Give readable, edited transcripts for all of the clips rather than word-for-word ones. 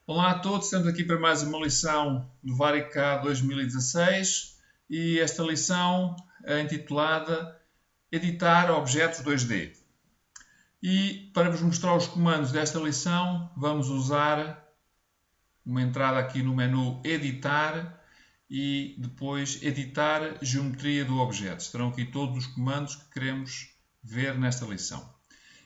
Olá a todos, estamos aqui para mais uma lição do VARIK 2016 e esta lição é intitulada Editar objetos 2D. E para vos mostrar os comandos desta lição, vamos usar uma entrada aqui no menu Editar e depois Editar Geometria do Objeto. Estarão aqui todos os comandos que queremos ver nesta lição.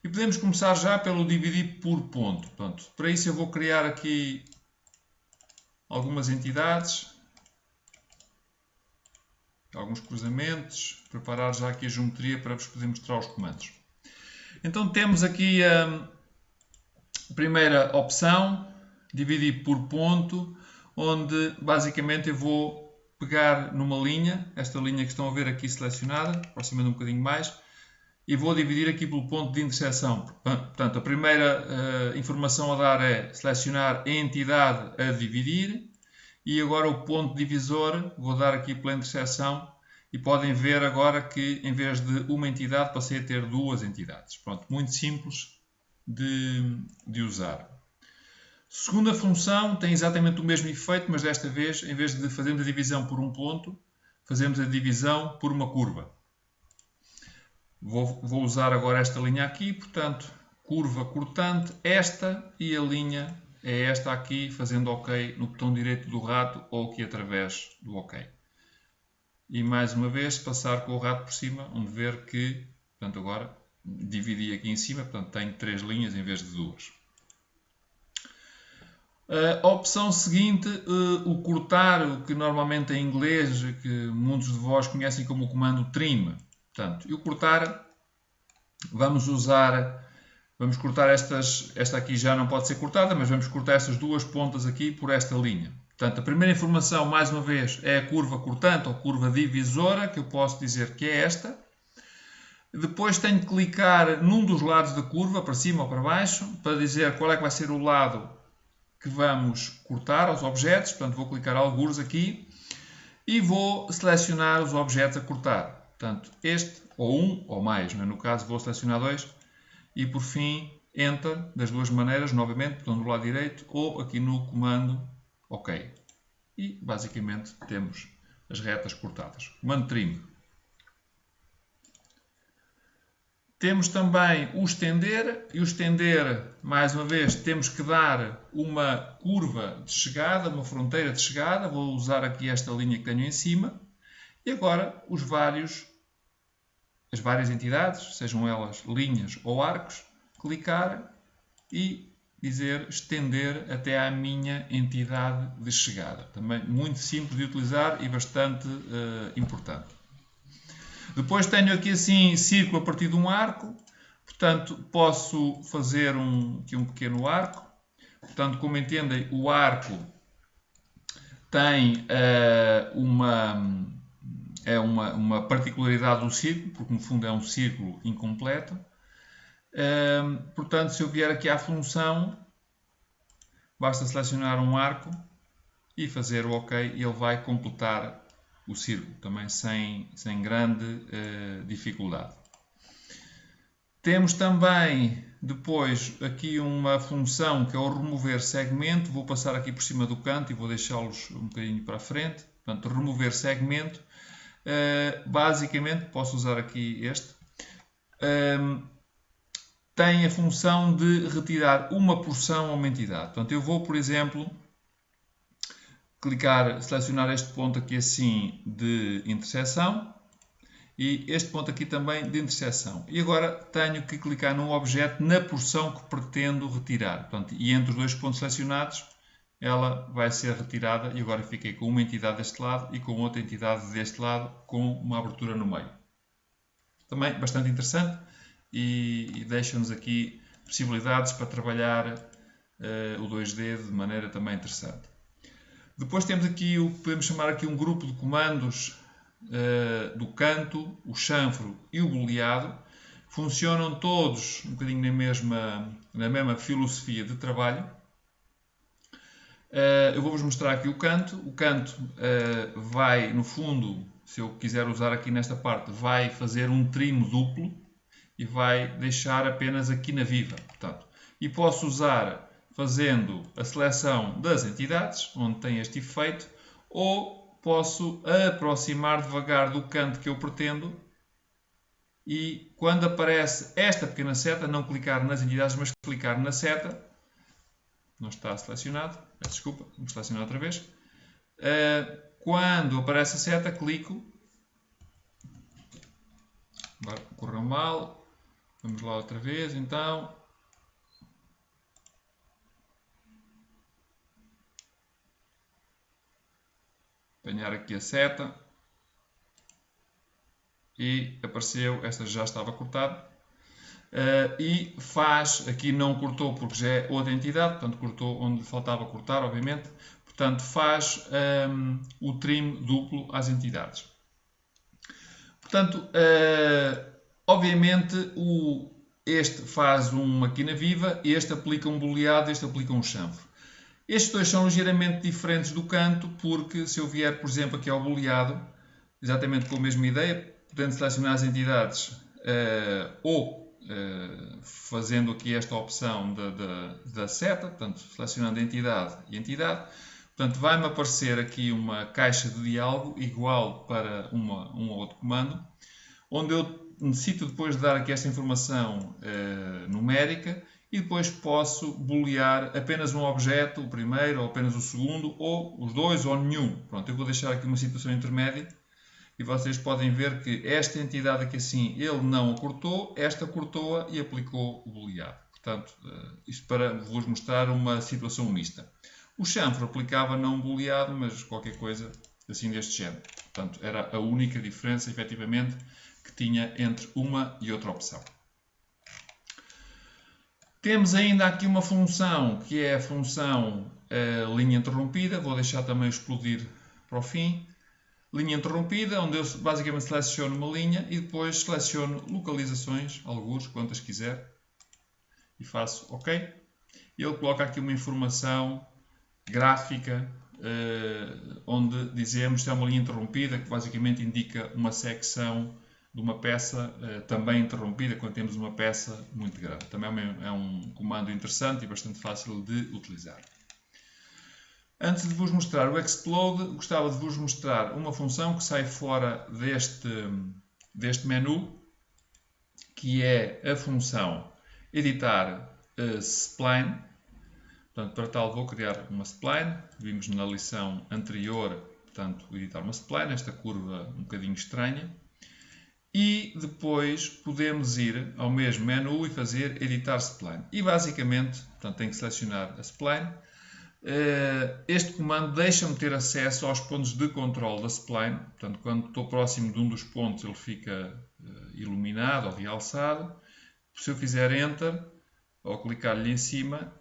E podemos começar já pelo dividir por ponto. Portanto, para isso eu vou criar aqui algumas entidades, alguns cruzamentos, preparar já aqui a geometria para vos poder mostrar os comandos. Então temos aqui a primeira opção, dividir por ponto, onde basicamente eu vou pegar numa linha, esta linha que estão a ver aqui selecionada, aproximando um bocadinho mais, e vou dividir aqui pelo ponto de interseção. Portanto, a primeira informação a dar é selecionar a entidade a dividir e agora o ponto divisor vou dar aqui pela interseção e podem ver agora que em vez de uma entidade passei a ter duas entidades. Pronto, muito simples de usar. Segunda função tem exatamente o mesmo efeito, mas desta vez, em vez de fazermos a divisão por um ponto, fazemos a divisão por uma curva. Vou usar agora esta linha aqui, portanto, curva cortante, esta e a linha é esta aqui, fazendo OK no botão direito do rato ou aqui através do OK. E mais uma vez, passar com o rato por cima, onde ver que, portanto, agora dividi aqui em cima, portanto, tenho 3 linhas em vez de 2. A opção seguinte, o cortar, o que normalmente em inglês, que muitos de vós conhecem como o comando trim. Portanto, e o cortar, vamos cortar esta aqui já não pode ser cortada, mas vamos cortar estas duas pontas aqui por esta linha. Portanto, a primeira informação, mais uma vez, é a curva cortante ou curva divisora, que eu posso dizer que é esta. Depois tenho que clicar num dos lados da curva, para cima ou para baixo, para dizer qual é que vai ser o lado que vamos cortar aos objetos. Portanto, vou clicar algures aqui e vou selecionar os objetos a cortar. Portanto, este, ou um, ou mais, no caso vou selecionar 2, e por fim, Enter, das duas maneiras, novamente, botão do lado direito, ou aqui no comando OK. E, basicamente, temos as retas cortadas. Comando Trim. Temos também o estender, e o estender, mais uma vez, temos que dar uma curva de chegada, uma fronteira de chegada, vou usar aqui esta linha que tenho em cima, e agora as várias entidades, sejam elas linhas ou arcos, clicar e dizer estender até à minha entidade de chegada. Também muito simples de utilizar e bastante importante. Depois tenho aqui assim círculo a partir de um arco, portanto posso fazer aqui um pequeno arco. Portanto, como entendem, o arco tem uma particularidade do círculo, porque no fundo é um círculo incompleto. Portanto, se eu vier aqui à função, basta selecionar um arco e fazer o OK e ele vai completar o círculo, também sem grande dificuldade. Temos também depois aqui uma função que é o remover segmento. Vou passar aqui por cima do canto e vou deixá-los um bocadinho para a frente. Portanto, remover segmento. Basicamente, posso usar aqui este. Tem a função de retirar uma porção a uma entidade. Portanto, eu vou, por exemplo, selecionar este ponto aqui assim de interseção e este ponto aqui também de interseção. E agora tenho que clicar num objeto na porção que pretendo retirar. Portanto, e entre os dois pontos selecionados, ela vai ser retirada e agora fiquei com uma entidade deste lado e com outra entidade deste lado com uma abertura no meio. Também bastante interessante e deixa-nos aqui possibilidades para trabalhar o 2D de maneira também interessante. Depois temos aqui o que podemos chamar aqui um grupo de comandos do canto, o chanfro e o boleado. Funcionam todos um bocadinho na mesma filosofia de trabalho. Eu vou-vos mostrar aqui o canto. O canto vai, no fundo, se eu quiser usar aqui nesta parte, vai fazer um trimo duplo e vai deixar apenas aqui na viva. Portanto, e posso usar fazendo a seleção das entidades, onde tem este efeito, ou posso aproximar devagar do canto que eu pretendo e quando aparece esta pequena seta, não clicar nas entidades, mas clicar na seta, não está selecionado, peço desculpa, vamos selecionar outra vez. Quando aparece a seta, clico. Agora correu mal, vamos lá outra vez, então. Apanhar aqui a seta. E apareceu, esta já estava cortada. E faz, aqui não cortou porque já é outra entidade, portanto cortou onde faltava cortar, obviamente. Portanto faz o trim duplo às entidades. Portanto, obviamente este faz uma máquina viva, este aplica um booleado, este aplica um chanfre. Estes dois são ligeiramente diferentes do canto, porque se eu vier, por exemplo, aqui ao booleado, exatamente com a mesma ideia, podendo selecionar as entidades ou fazendo aqui esta opção da seta, portanto, selecionando a entidade e entidade, portanto, vai-me aparecer aqui uma caixa de diálogo igual para um ou outro comando, onde eu necessito depois de dar aqui esta informação numérica e depois posso boolear apenas um objeto, o primeiro ou apenas o segundo, ou os dois ou nenhum. Pronto, eu vou deixar aqui uma situação intermédia e vocês podem ver que esta entidade aqui assim, ele não a cortou, esta cortou-a e aplicou o booleado. Portanto, isto para vos mostrar uma situação mista. O chanfre aplicava não booleado, mas qualquer coisa assim deste género. Portanto, era a única diferença, efetivamente, que tinha entre uma e outra opção. Temos ainda aqui uma função, que é a função linha interrompida. Vou deixar também explodir para o fim. Linha interrompida, onde eu basicamente seleciono uma linha e depois seleciono localizações, alguns, quantas quiser, e faço OK. Ele coloca aqui uma informação gráfica, onde dizemos que é uma linha interrompida, que basicamente indica uma secção de uma peça também interrompida, quando temos uma peça muito grande. Também é um comando interessante e bastante fácil de utilizar. Antes de vos mostrar o explode, gostava de vos mostrar uma função que sai fora deste menu, que é a função editar spline. Portanto, para tal vou criar uma spline. Vimos na lição anterior, portanto, editar uma spline, esta curva um bocadinho estranha. E depois podemos ir ao mesmo menu e fazer editar spline. E basicamente, portanto, tenho que selecionar a spline. Este comando deixa-me ter acesso aos pontos de controle da spline. Portanto, quando estou próximo de um dos pontos, ele fica iluminado ou realçado. Se eu fizer Enter, ou clicar-lhe em cima,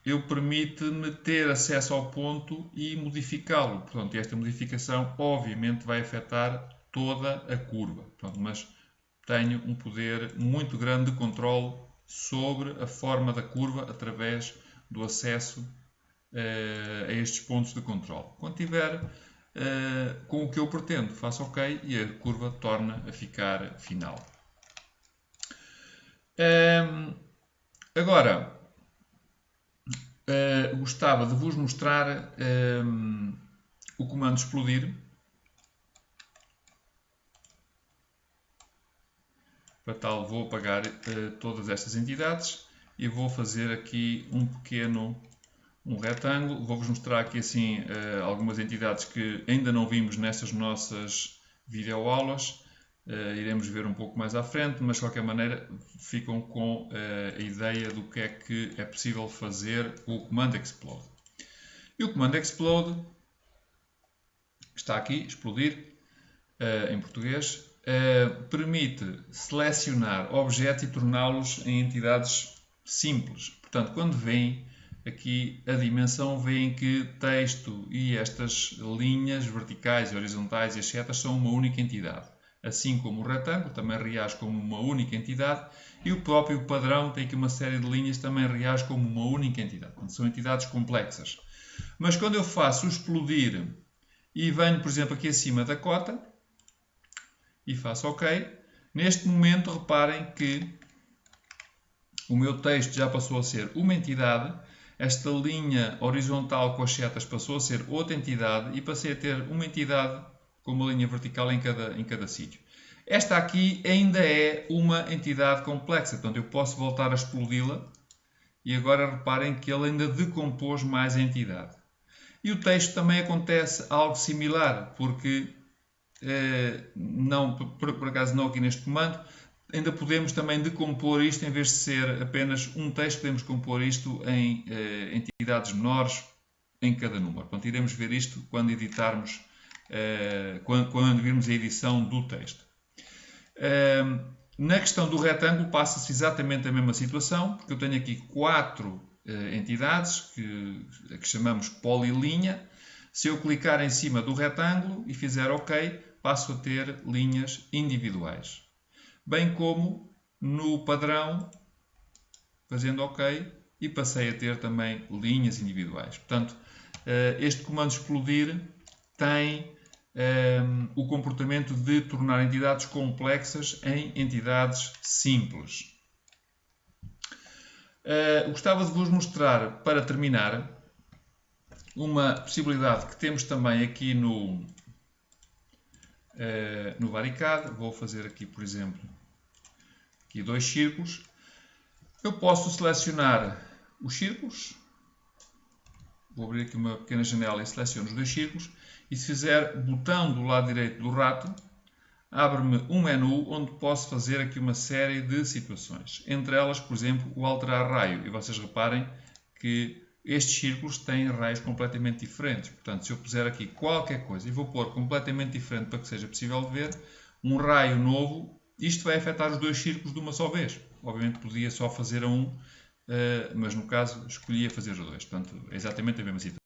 eu permite-me ter acesso ao ponto e modificá-lo. Portanto, esta modificação, obviamente, vai afetar toda a curva. Portanto, mas tenho um poder muito grande de controle sobre a forma da curva através do acesso a estes pontos de controle. Quando tiver com o que eu pretendo, faço OK e a curva torna a ficar final. Agora, gostava de vos mostrar o comando explodir. Para tal, vou apagar todas estas entidades e vou fazer aqui um retângulo. Vou-vos mostrar aqui assim algumas entidades que ainda não vimos nestas nossas videoaulas. Iremos ver um pouco mais à frente, mas de qualquer maneira ficam com a ideia do que é possível fazer com o comando explode. E o comando explode está aqui, explodir, em português. Permite selecionar objetos e torná-los em entidades simples. Portanto, quando vem aqui a dimensão, veem que texto e estas linhas verticais e horizontais e as setas são uma única entidade. Assim como o retângulo também reage como uma única entidade e o próprio padrão tem aqui uma série de linhas também reage como uma única entidade. Portanto, são entidades complexas. Mas quando eu faço o explodir e venho, por exemplo, aqui acima da cota, e faço OK. Neste momento, reparem que o meu texto já passou a ser uma entidade, esta linha horizontal com as setas passou a ser outra entidade e passei a ter uma entidade com uma linha vertical em cada sítio. Esta aqui ainda é uma entidade complexa, portanto eu posso voltar a explodi-la e agora reparem que ele ainda decompôs mais a entidade. E o texto também acontece algo similar, porque, por acaso não aqui neste comando, ainda podemos também decompor isto, em vez de ser apenas um texto, podemos compor isto em entidades menores em cada número. Portanto, iremos ver isto quando editarmos, quando virmos a edição do texto. Na questão do retângulo passa-se exatamente a mesma situação, porque eu tenho aqui 4 entidades que chamamos polilinha. Se eu clicar em cima do retângulo e fizer OK, passo a ter linhas individuais. Bem como no padrão, fazendo OK, e passei a ter também linhas individuais. Portanto, este comando explodir tem o comportamento de tornar entidades complexas em entidades simples. Gostava de vos mostrar, para terminar, uma possibilidade que temos também aqui no Varicad. Vou fazer aqui, por exemplo, aqui 2 círculos. Eu posso selecionar os círculos. Vou abrir aqui uma pequena janela e seleciono os 2 círculos. E se fizer botão do lado direito do rato, abre-me um menu onde posso fazer aqui uma série de situações. Entre elas, por exemplo, o alterar raio. E vocês reparem que estes círculos têm raios completamente diferentes. Portanto, se eu puser aqui qualquer coisa e vou pôr completamente diferente para que seja possível de ver, um raio novo, isto vai afetar os 2 círculos de uma só vez. Obviamente podia só fazer a um, mas no caso escolhia fazer os 2. Portanto, é exatamente a mesma situação.